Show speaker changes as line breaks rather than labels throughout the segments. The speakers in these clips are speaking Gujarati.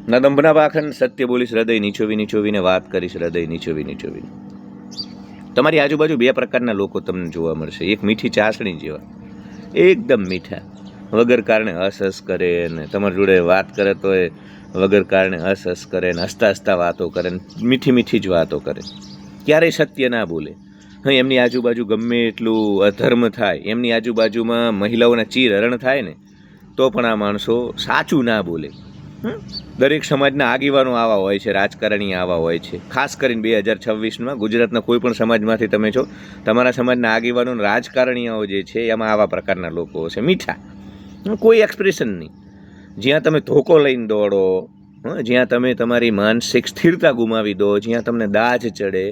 ના દંભના પાખંડ, સત્ય બોલીશ હૃદય નીચોવી નીચોવીને, વાત કરીશ હૃદય નીચોવી નીચોવીને. તમારી આજુબાજુ બે પ્રકારના લોકો તમને જોવા મળશે. એક મીઠી ચાસણી જેવા, એકદમ મીઠા, વગર કારણે હસ હસ કરે ને તમારી જોડે વાત કરે તો એ વગર કારણે હસ હસ કરે ને હસતા હસતા વાતો કરે ને મીઠી મીઠી જ વાતો કરે, ક્યારેય સત્ય ના બોલે. હા, એમની આજુબાજુ ગમે એટલું અધર્મ થાય, એમની આજુબાજુમાં મહિલાઓના ચીર હરણ થાય ને તો પણ આ માણસો સાચું ના બોલે. દરેક સમાજના આગેવાનો આવા હોય છે, રાજકારણી આવા હોય છે. ખાસ કરીને 2026માં ગુજરાતના કોઈ પણ સમાજમાંથી તમે છો, તમારા સમાજના આગેવાનો રાજકારણીઓ જે છે એમાં આવા પ્રકારના લોકો હશે. મીઠા, કોઈ એક્સપ્રેશન નહીં. જ્યાં તમે ધોકો લઈને દોડો, જ્યાં તમે તમારી માનસિક સ્થિરતા ગુમાવી દો, જ્યાં તમને દાજ ચડે,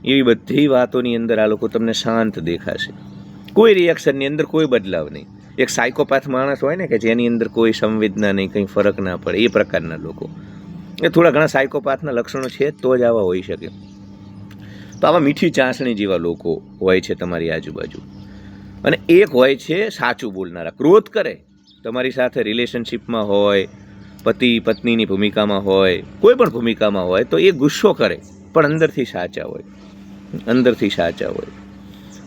એવી બધી વાતોની અંદર આ લોકો તમને શાંત દેખાશે. કોઈ રિએક્શનની અંદર કોઈ બદલાવ નહીં. એક સાયકોપાથ માણસ હોય ને કે જેની અંદર કોઈ સંવેદના નહીં, કંઈ ફરક ના પડે, એ પ્રકારના લોકો. એ થોડા ઘણા સાયકોપાથના લક્ષણો છે તો જ આવા હોઈ શકે. તો આવા મીઠી ચાસણી જેવા લોકો હોય છે તમારી આજુબાજુ. અને એક હોય છે સાચું બોલનારા. ક્રોધ કરે તમારી સાથે, રિલેશનશિપમાં હોય, પતિ પત્નીની ભૂમિકામાં હોય, કોઈ પણ ભૂમિકામાં હોય, તો એ ગુસ્સો કરે પણ અંદરથી સાચા હોય, અંદરથી સાચા હોય.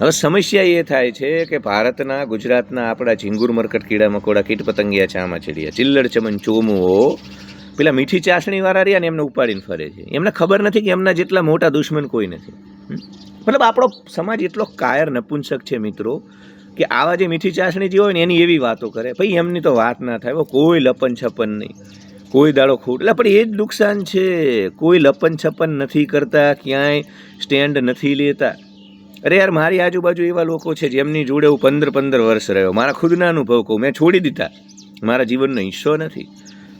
હવે સમસ્યા એ થાય છે કે ભારતના, ગુજરાતના આપણા ઝીંગુર મરકટ, કીડા મકોડા, કીટ પતંગિયા, ચામા ચીડિયા, ચિલ્લડ ચમન ચોમુઓ પેલા મીઠી ચાસણી વાળા રહ્યા ને એમને ઉપાડીને ફરે છે. એમને ખબર નથી કે એમના જેટલા મોટા દુશ્મન કોઈ નથી. મતલબ આપણો સમાજ એટલો કાયર નપુંસક છે મિત્રો, કે આવા જે મીઠી ચાસણી જે હોય ને એની એવી વાતો કરે. ભાઈ એમની તો વાત ના થાય, કોઈ લપન છપન નહીં, કોઈ દાડો ખોટ. એટલે પણ એ જ નુકસાન છે, કોઈ લપન છપન નથી કરતા, ક્યાંય સ્ટેન્ડ નથી લેતા. અરે યાર, મારી આજુબાજુ એવા લોકો છે જેમની જોડે હું 15 વર્ષ રહ્યો. મારા ખુદના અનુભવ કહું, મેં છોડી દીધા, મારા જીવનનો હિસ્સો નથી.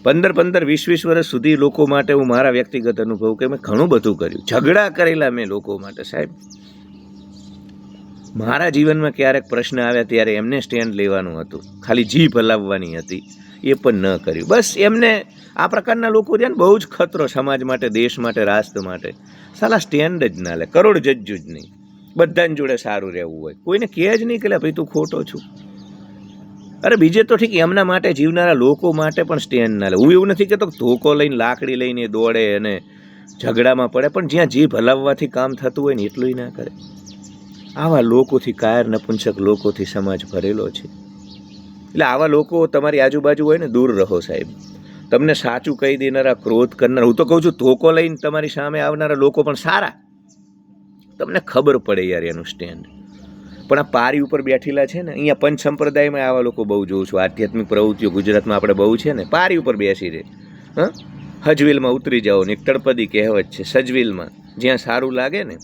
15-20 વર્ષ સુધી લોકો માટે હું મારા વ્યક્તિગત અનુભવ કે મેં ઘણું બધું કર્યું, ઝઘડા કરેલા મેં લોકો માટે. સાહેબ, મારા જીવનમાં ક્યારેક પ્રશ્ન આવ્યા ત્યારે એમને સ્ટેન્ડ લેવાનું હતું, ખાલી જીભ હલાવવાની હતી, એ પણ ન કર્યું. બસ એમને આ પ્રકારના લોકો છે ને બહુ જ ખતરો સમાજ માટે, દેશ માટે, રાષ્ટ્ર માટે. સાલા સ્ટેન્ડ જ ના લે, કરોડ જજ્જુ જ નહીં. બધાની જોડે સારું રહેવું હોય, કોઈને કહે જ નહીં કે ભાઈ તું ખોટો છું. અરે બીજે તો ઠીક, એમના માટે જીવનારા લોકો માટે પણ સ્ટેન્ડ ના લે. હું એવું નથી કહેતો ધોકો લઈને, લાકડી લઈને દોડે અને ઝઘડામાં પડે, પણ જ્યાં જીભ હલાવવાથી કામ થતું હોય ને એટલું ના કરે. આવા લોકોથી, કાયર નપુંસક લોકોથી સમાજ ભરેલો છે. એટલે આવા લોકો તમારી આજુબાજુ હોય ને દૂર રહો સાહેબ. તમને સાચું કહી દેનારા, ક્રોધ કરનારા, હું તો કહું છું ધોકો લઈને તમારી સામે આવનારા લોકો પણ સારા. તમને ખબર પડે યાર એનું સ્ટેન્ડ. પણ આ પારી ઉપર બેઠેલા છે ને, અહીંયા પંચ સંપ્રદાયમાં આવા લોકો બહુ જોઉં છું. આધ્યાત્મિક પ્રવૃત્તિઓ ગુજરાતમાં આપણે બહુ છે ને, પારી ઉપર બેસી રહે. હજવેલમાં ઉતરી જાઓ ને, એક તળપદી કહેવત છે, સજવેલમાં જ્યાં સારું લાગે ને,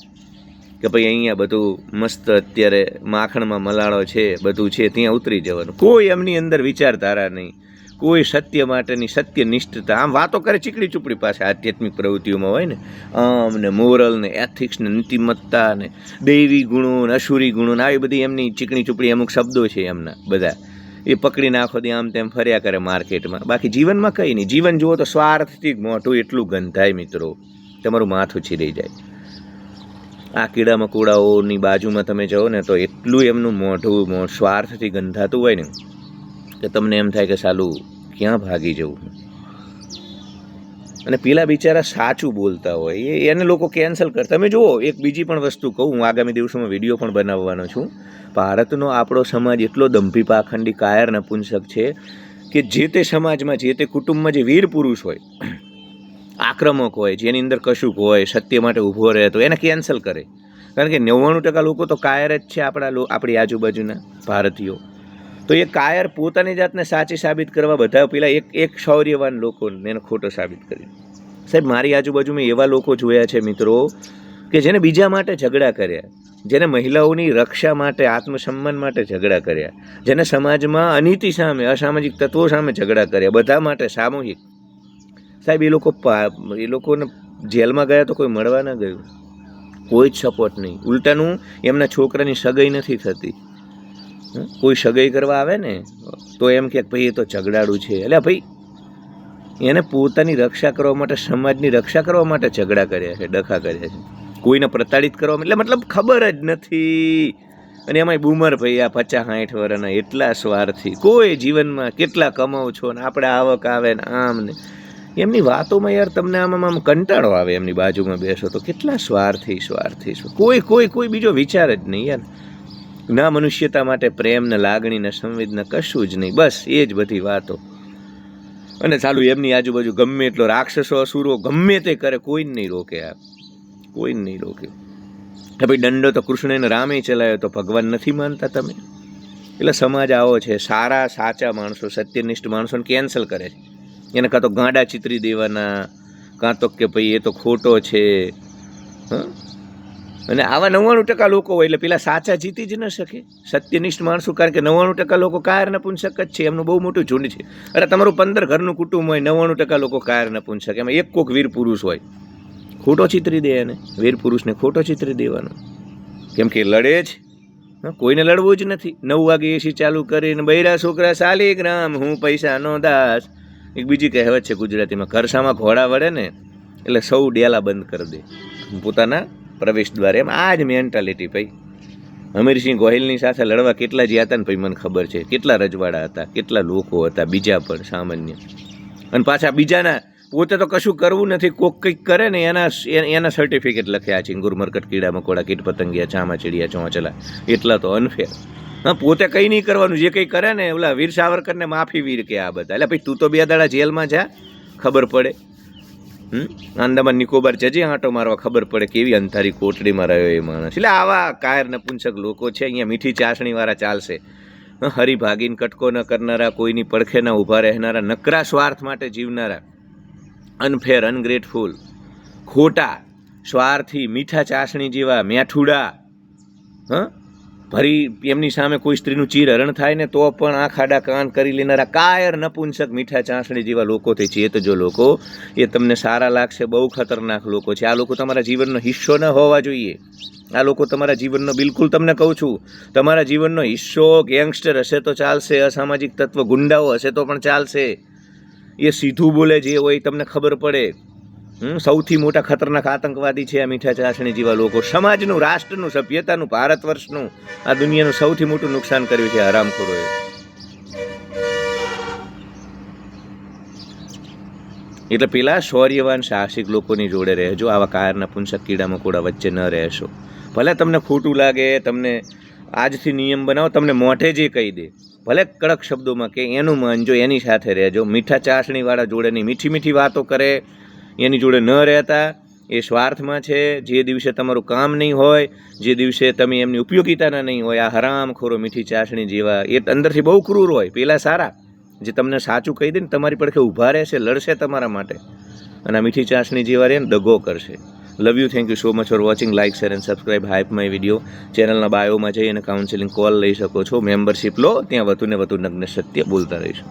કે ભાઈ અહીંયા બધું મસ્ત અત્યારે માખણમાં મલાળો છે, બધું છે, ત્યાં ઉતરી જવાનું. કોઈ એમની અંદર વિચારધારા નહીં, કોઈ સત્ય માટેની સત્યનિષ્ઠતા. આમ વાતો કરે ચીકડી ચૂપડી પાસે આધ્યાત્મિક પ્રવૃત્તિઓમાં હોય ને, આમ ને મોરલ ને એથિક્સ ને નીતિમત્તા ને દૈવી ગુણો ને અસુરી ગુણો ને આવી બધી એમની ચીકણી ચૂપડી અમુક શબ્દો છે એમના બધા, એ પકડી નાખો દે આમ તેમ ફર્યા કરે માર્કેટમાં. બાકી જીવનમાં કંઈ નહીં. જીવન જુઓ તો સ્વાર્થથી મોઢું એટલું ગંધાય મિત્રો, તમારું માથું છીરી જાય. આ કીડા મકોડાઓની બાજુમાં તમે જાઓ ને તો એટલું એમનું મોઢું સ્વાર્થથી ગંધાતું હોય ને કે તમને એમ થાય કે સાલું ક્યાં ભાગી જવું. અને પેલા બિચારા સાચું બોલતા હોય, એને લોકો કેન્સલ કરે. તમે જુઓ, એક બીજી પણ વસ્તુ કહું, હું આગામી દિવસોમાં વિડીયો પણ બનાવવાનો છું. ભારતનો આપણો સમાજ એટલો દંભી, પાખંડી, કાયર નપુંસક છે કે જે તે સમાજમાં, જે તે કુટુંબમાં જે વીર પુરુષ હોય, આક્રમક હોય, જેની અંદર કશુંક હોય, સત્ય માટે ઊભો રહે, તો એને કેન્સલ કરે. કારણ કે 99% લોકો તો કાયર જ છે આપણી આજુબાજુના ભારતીયો. તો એ કાયર પોતાની જાતને સાચી સાબિત કરવા બધા પેલા એક શૌર્યવાન લોકોને એને ખોટો સાબિત કર્યો. સાહેબ, મારી આજુબાજુ મેં એવા લોકો જોયા છે મિત્રો કે જેને બીજા માટે ઝઘડા કર્યા, જેને મહિલાઓની રક્ષા માટે, આત્મસન્માન માટે ઝઘડા કર્યા, જેને સમાજમાં અનીતિ સામે, અસામાજિક તત્વો સામે ઝઘડા કર્યા, બધા માટે સામૂહિક. સાહેબ, એ લોકોને જેલમાં ગયા તો કોઈ મળવા ના ગયું, કોઈ જ સપોર્ટ નહીં. ઉલટાનું એમના છોકરાની સગાઈ નથી થતી. કોઈ સગાઈ કરવા આવે ને તો એમ કે ભાઈ એ તો ઝઘડાડું છે. એટલે ભાઈ એને પોતાની રક્ષા કરવા માટે, સમાજની રક્ષા કરવા માટે ઝઘડા કર્યા છે, ડખા કર્યા છે. કોઈને પ્રતાડિત કરવા, એટલે મતલબ ખબર જ નથી. અને એમાંય બૂમર ભાઈ આ 50-60 વર્ષના એટલા સ્વાર્થી. કોઈ જીવનમાં કેટલા કમાવ છો ને આપણે આવક આવે ને આમ ને એમની વાતોમાં યાર તમને આમ કંટાળો આવે. એમની બાજુમાં બેસો તો કેટલા સ્વાર્થી કોઈ બીજો વિચાર જ નહીં યાર. ના મનુષ્યતા માટે પ્રેમ ને લાગણી ને સંવેદના કશું જ નહીં, બસ એ જ બધી વાતો. અને ચાલુ એમની આજુબાજુ ગમે એટલો રાક્ષસો અસુરો ગમે તે કરે, કોઈને નહીં રોકે યાર, કોઈને નહીં રોકે. ભાઈ દંડો તો કૃષ્ણને રામે ચલાવ્યો, તો ભગવાન નથી માનતા તમે? એટલે સમાજ આવો છે. સારા સાચા માણસો, સત્યનિષ્ઠ માણસોને કેન્સલ કરે છે. એને કાં તો ગાંડા ચિતરી દેવાના, કાં તો કે ભાઈ એ તો ખોટો છે. અને આવા 99% લોકો હોય એટલે પેલા સાચા જીતી જ ન શકે. સત્યનિષ્ઠ માણસો, કારણ કે 99% લોકો કાયર નપુંસક જ છે. એમનું બહુ મોટું ઝુંડ છે. અરે તમારું 15 ઘરનું કુટુંબ હોય, 99% લોકો કાયર નપુંસક, એમાં એક કોક વીર પુરુષ હોય, ખોટો ચિતરી દે એને. વીર પુરુષને ખોટો ચિતરી દેવાનો, કેમ કે લડે જ. કોઈને લડવું જ નથી. 9 વાગે એસી ચાલુ કરીને બૈરા છોકરા શાલિગ્રામ, હું પૈસાનો દાસ. એક બીજી કહેવત છે ગુજરાતીમાં, ખરસામાં ઘોડા વળે ને એટલે સૌ ડેલા બંધ કરી દે પોતાના પ્રવેશ દ્વારે. એમ આ જ મેન્ટાલિટી. ભાઈ હમીરસિંહ ગોહિલની સાથે લડવા કેટલા જ્યાં હતા ને ભાઈ, મને ખબર છે. કેટલા રજવાડા હતા, કેટલા લોકો હતા બીજા પણ સામાન્ય. અને પાછા બીજાના, પોતે તો કશું કરવું નથી, કોક કંઈક કરે ને એના સર્ટિફિકેટ લખ્યા છે, ગુરમરકટ, કીડા મકોડા, કીટ પતંગિયા, ચામા ચીડિયા, ચોંચલા. એટલા તો અનફેર. પોતે કંઈ નહીં કરવાનું, જે કંઈ કરે ને ઓલા વીર સાવરકરને માફી વીર કે આ બધા. એટલે ભાઈ તું તો 2 દાડા જેલમાં જા, ખબર પડે. આંદામાન નિકોબાર જજે આંટો મારવા, ખબર પડે કેવી અંધારી કોટડીમાં રહ્યો એ માણસ. એટલે આવા કાયર નપુંસક લોકો છે અહીંયા. મીઠી ચાસણીવાળા ચાલશે, હરિભાગીને કટકો ન કરનારા, કોઈની પડખે ન ઊભા રહેનારા, નકરા સ્વાર્થ માટે જીવનારા, અનફેર, અનગ્રેટફુલ, ખોટા, સ્વાર્થી, મીઠા ચાસણી જેવા મેઠુડા. ભરી એમની સામે કોઈ સ્ત્રીનું ચીરહરણ થાય ને તો પણ આંખ આડા કાન કરી લેનારા કાયર નપુંસક મીઠા ચાસણી જેવા લોકોથી ચેતજો લોકો. એ તમને સારા લાગશે, બહુ ખતરનાક લોકો છે. આ લોકો તમારા જીવનનો હિસ્સો ન હોવા જોઈએ. આ લોકો તમારા જીવનનો, બિલકુલ તમને કહું છું, તમારા જીવનનો હિસ્સો ગેંગસ્ટર હશે તો ચાલશે, અસામાજિક તત્વ ગુંડાઓ હશે તો પણ ચાલશે. એ સીધું બોલે જે હોય તમને ખબર પડે. સૌથી મોટા ખતરનાક આતંકવાદી છે આ મીઠા ચાસણી જેવા લોકો. સમાજનું, રાષ્ટ્રનું, સભ્યતાનું, ભારત વર્ષનું, આ દુનિયાનું સૌથી મોટું નુકસાન કર્યું છે હરામખોરોએ. એટલે પેલા શૌર્યવાન સાહસિક લોકોની જોડે રહેજો. આવા કાયરના પુંસક કીડા મકોડા વચ્ચે ન રહેશો. ભલે તમને ખોટું લાગે, તમને આજથી નિયમ બનાવો, તમને મોઢે જે કહી દે, ભલે કડક શબ્દોમાં કે એનું માનજો, એની સાથે રહેજો. મીઠા ચાસણીવાળા જોડે નહીં. મીઠી વાતો કરે એની જોડે ન રહેતા. એ સ્વાર્થમાં છે. જે દિવસે તમારું કામ નહીં હોય, જે દિવસે તમે એમની ઉપયોગિતાના નહીં હોય, આ હરામખોરો મીઠી ચાસણી જેવા, એ અંદરથી બહુ ક્રૂર હોય. પેલા સારા, જે તમને સાચું કહી દે ને, તમારી પડખે ઊભા રહેશે, લડશે તમારા માટે. અને આ મીઠી ચાસણી જેવા રહે ને દગો કરશે. Love you, thank you so much for watching. Like, share and subscribe. Hype my video. ચેનલના બાયોમાં જઈ અને કાઉન્સેલિંગ કોલ લઈ શકો છો. મેમ્બરશિપ લો, ત્યાં વધુ ને વધુ નગ્ન સત્ય બોલતા રહીશું.